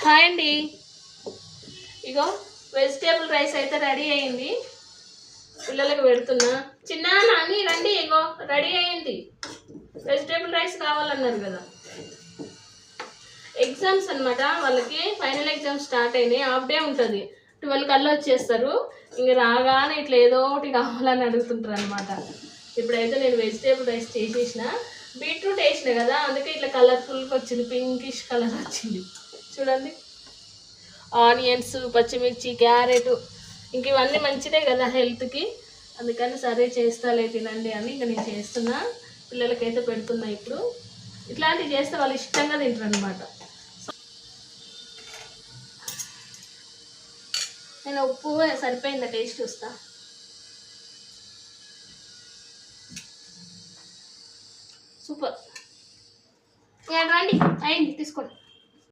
Hi అండి. ఇగో vegetable rice అయితే ready అయింది. పిల్లలకు పెడుతున్నా. చిన్న నాని రండి, ఇగో రెడీ అయింది. వెజిటేబుల్ రైస్ కావాలన్నారు కదా. ఎగ్జామ్స్ అనమాట, వాళ్ళకి ఫైనల్ ఎగ్జామ్స్ స్టార్ట్ అయినాయి. హాఫ్ డే ఉంటుంది, 12 కల్లా వచ్చేస్తారు. ఇంక రాగానే ఇట్లా ఏదో ఒకటి కావాలని అడుగుతుంటారు అనమాట. ఇప్పుడైతే నేను వెజిటేబుల్ రైస్ చేసేసిన. బీట్రూట్ వేసిన కదా, అందుకే ఇట్లా కలర్ఫుల్గా వచ్చింది, పింకిష్ కలర్ వచ్చింది చూడండి. ఆనియన్స్, పచ్చిమిర్చి, క్యారెట్, ఇంక ఇవన్నీ మంచిదే కదా హెల్త్కి. అందుకని సరే చేస్తాలే తినండి అని ఇంక నేను చేస్తున్నా. పిల్లలకైతే పెడుతున్నా. ఇప్పుడు ఇట్లాంటివి చేస్తే వాళ్ళు ఇష్టంగా తింటారు అనమాట. నేను ఉప్పు సరిపోయిందా టేస్ట్ చూస్తా. సూపర్. రండి, అయింది, తీసుకోండి.